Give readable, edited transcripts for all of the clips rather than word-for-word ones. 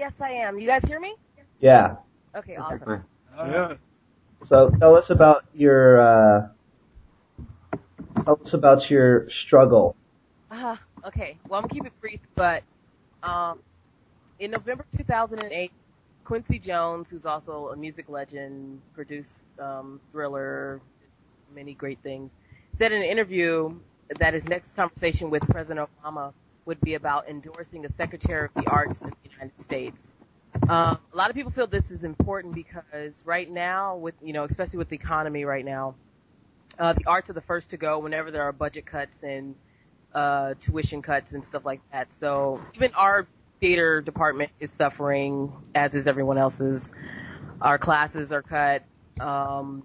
Yes, I am. You guys hear me? Yeah. Okay, awesome. Yeah. So tell us about your struggle. Okay. Well, I'm gonna keep it brief, but in November 2008, Quincy Jones, who's also a music legend, produced Thriller, many great things, said in an interview that his next conversation with President Obama would be about endorsing a Secretary of the Arts in the United States. A lot of people feel this is important because right now, with especially with the economy right now, the arts are the first to go whenever there are budget cuts and tuition cuts and stuff like that. So even our theater department is suffering, as is everyone else's. Our classes are cut. Faculty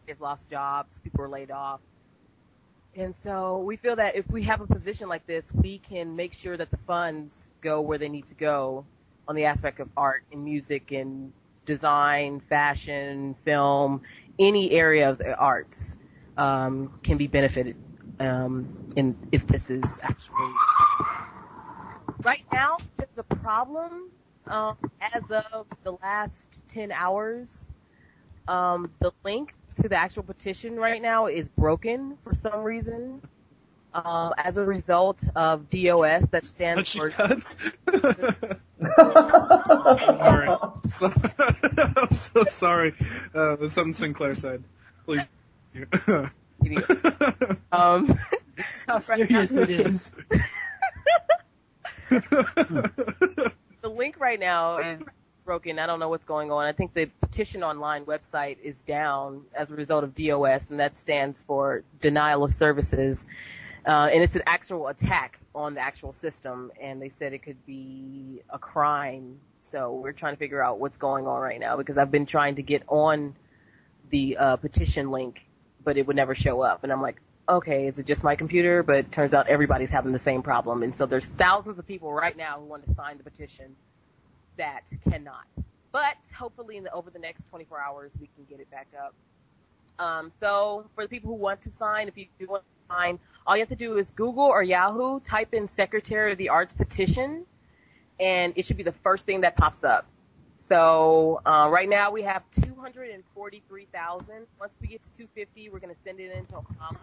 has lost jobs. People are laid off. And so we feel that if we have a position like this, we can make sure that the funds go where they need to go on the aspect of art and music and design, fashion, film, any area of the arts can be benefited if this is actually... Right now, there's a problem. As of the last 10 hours, the link to the actual petition right now is broken for some reason. As a result of DOS, that stands for... Cuts? Sorry. I'm so sorry. That's something Sinclair said. Please. This is how serious it is. The link right now is broken. I don't know what's going on. I think the petition online website is down as a result of DOS, and that stands for denial of services. And it's an actual attack on the actual system, and they said it could be a crime. So we're trying to figure out what's going on right now because I've been trying to get on the petition link, but it would never show up. And I'm like, okay, is it just my computer? But it turns out everybody's having the same problem. And so there's thousands of people right now who want to sign the petition that cannot. But hopefully over the next 24 hours, we can get it back up. So for the people who want to sign, if you do want to sign, all you have to do is Google or Yahoo, type in Secretary of the Arts petition, and it should be the first thing that pops up. So right now we have 243,000. Once we get to 250, we're going to send it in to Obama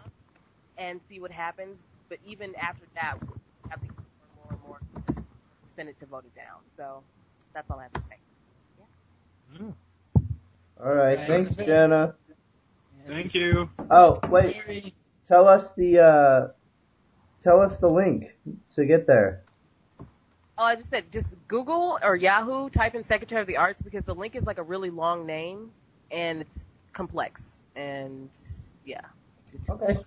and see what happens. But even after that, we have to get more and more to send it to vote it down. So that's all I have to say. Yeah. All right. Thanks, Jenna. Thank you. Oh, wait. Tell us the link to get there. Oh, I just said just Google or Yahoo, type in Secretary of the Arts because the link is like a really long name and it's complex and yeah. Okay.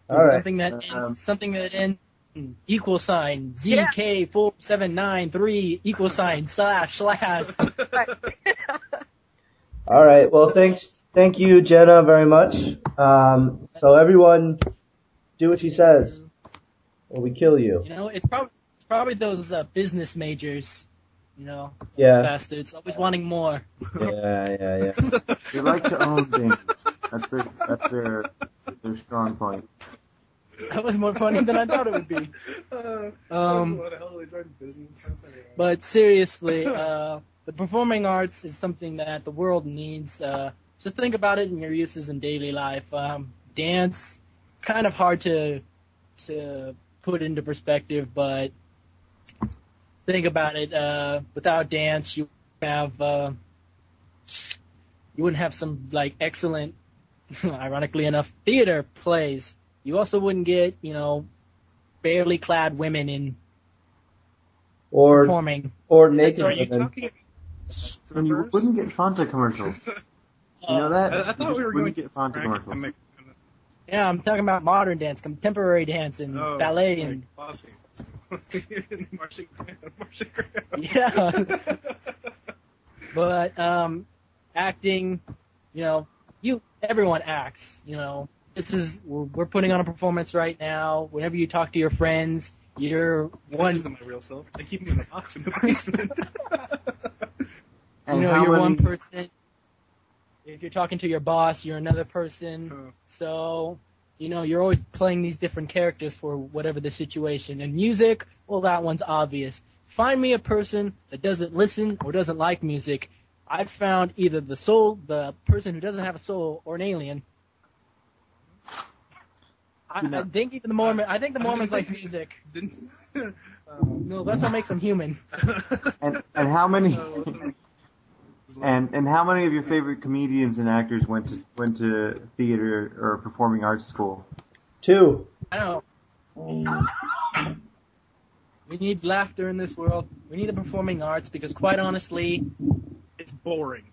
All right. Something that ends equal sign ZK4793 equal sign / /. All right. Well, thank you, Jenna, very much. So everyone, do what she says, or we kill you. It's probably those business majors, Yeah. bastards, always wanting more. Yeah. They like to own things. That's their strong point. That was more funny than I thought it would be. But seriously, the performing arts is something that the world needs. Just think about it in your uses in daily life. Dance, kind of hard to put into perspective, but think about it. Without dance, you wouldn't have some excellent, ironically enough, theater plays. You also wouldn't get, barely clad women in performing. Or naked women. And you wouldn't get Fanta commercials. You know that? I thought we were going to get Fanta commercials. Yeah, I'm talking about modern dance, contemporary dance, and ballet, and Marching Graham. Yeah. But acting, everyone acts. We're putting on a performance right now. Whenever you talk to your friends, you're one. This isn't my real self. I keep them in the box in the basement. You're one person. If you're talking to your boss, you're another person. So, you're always playing these different characters for whatever the situation. And music, well, that one's obvious. find me a person that doesn't listen or doesn't like music. I've found either the person who doesn't have a soul, or an alien. I think the Mormons like music. No, that's what makes them human. And how many? And how many of your favorite comedians and actors went to theater or performing arts school? 2. I know. We need laughter in this world. We need the performing arts because, quite honestly, it's boring.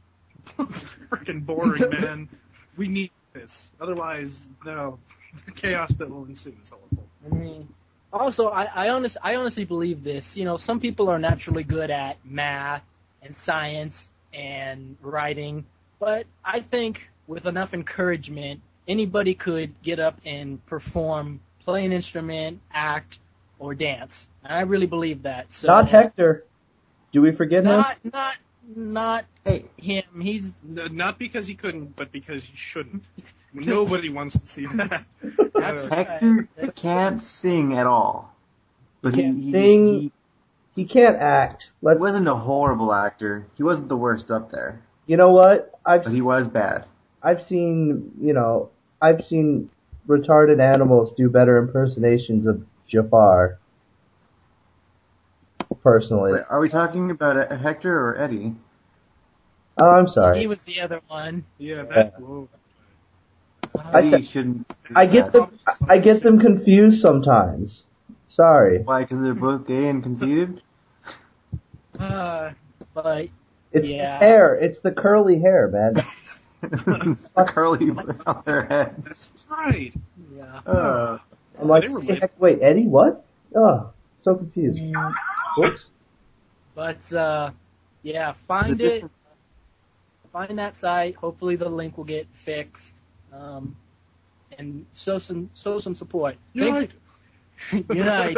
It's freaking boring, man. We need this. Otherwise, no. The chaos that will ensue is horrible. Also, I honestly believe this. You know, some people are naturally good at math and science and writing, but I think with enough encouragement, anybody could get up and perform, play an instrument, act, or dance. And I really believe that. So, not Hector. Do we forget him? Not him. He's not because he couldn't, but because he shouldn't. Nobody wants to see that. That's Hector can't sing at all. But he can't sing. He can't act. He wasn't a horrible actor. He wasn't the worst up there. You know what? But he was bad. I've seen retarded animals do better impersonations of Jafar. Personally. Wait, are we talking about Hector or Eddie? Oh, I'm sorry. He was the other one. Yeah, that. Whoa. Eddie shouldn't. I get them confused sometimes. Sorry. Why? Because they're both gay and conceited? But it's yeah. the hair. It's the curly hair, man. Curly on their head. That's right. Yeah. I'm like, wait, Eddie, what? Oh, so confused. Whoops. But yeah, find find that site. Hopefully the link will get fixed. And show some support. Unite. Unite.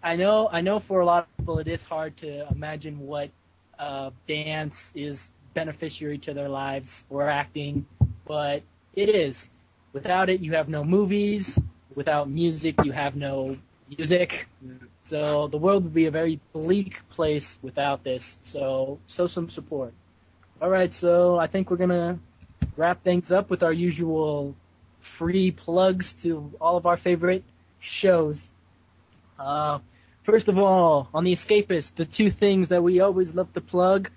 I know for a lot of people it is hard to imagine what dance is beneficiary to their lives or acting, but it is. Without it, you have no movies. Without music, you have no music. So the world would be a very bleak place without this. So show some support. All right, so I think we're gonna wrap things up with our usual free plugs to all of our favorite shows. First of all, on The Escapist, the 2 things that we always love to plug: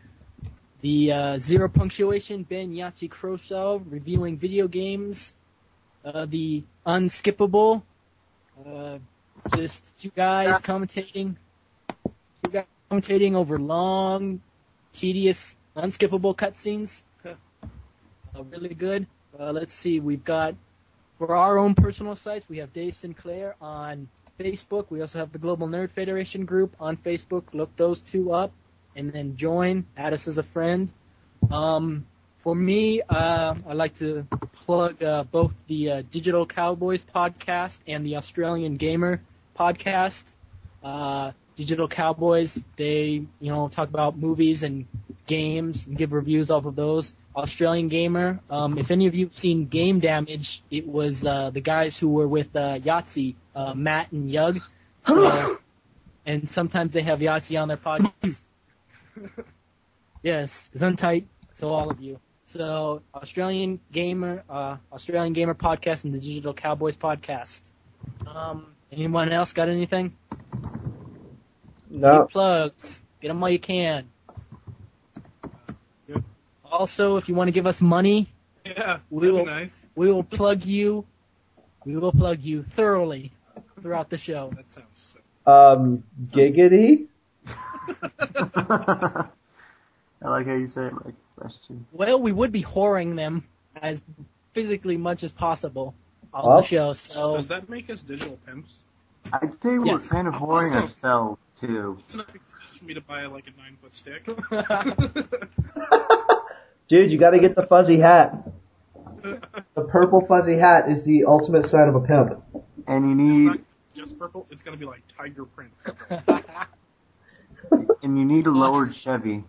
the Zero Punctuation, Ben Yahtzee Crow Show, reviewing video games; the Unskippable, just 2 guys commentating over long, tedious, unskippable cutscenes. Really good. Let's see, we've got, for our own personal sites, we have Dave Sinclair on Facebook. We also have the Global Nerd Federation group on Facebook. Look those 2 up and then join. Add us as a friend. For me, I like to plug both the Digital Cowboys podcast and the Australian Gamer podcast. Digital Cowboys, they talk about movies and games and give reviews off of those. Australian Gamer, if any of you have seen Game Damage, it was the guys who were with Yahtzee, Matt and Yug. And sometimes they have Yahtzee on their podcast. Yes, Gesundheit to all of you. So Australian Gamer podcast and the Digital Cowboys podcast. Anyone else got anything? No. Get plugs. Get them while you can. Yep. Also, if you want to give us money, we will plug you. We will plug you thoroughly throughout the show. That sounds sick. Giggity? I like how you say it like a question. Well, we would be whoring them as physically much as possible on the show. So does that make us digital pimps? I'd say we're kind of whoring ourselves too. It's enough excuse for me to buy like a 9-foot stick. Dude, you got to get the fuzzy hat. The purple fuzzy hat is the ultimate sign of a pimp. And you need It's not just purple. It's gonna be like tiger print purple. and you need a lowered Chevy.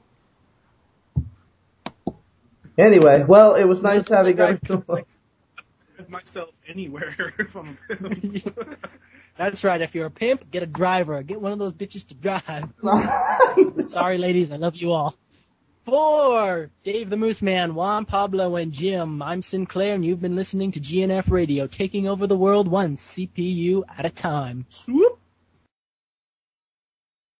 Anyway, well, it was nice having everyone. Myself anywhere if I'm a pimp. That's right. If you're a pimp, get a driver. Get one of those bitches to drive. Sorry, ladies. I love you all. For Dave the Moose Man, Juan, Pablo, and Jim, I'm Sinclair, and you've been listening to GNF Radio, taking over the world one CPU at a time. Swoop!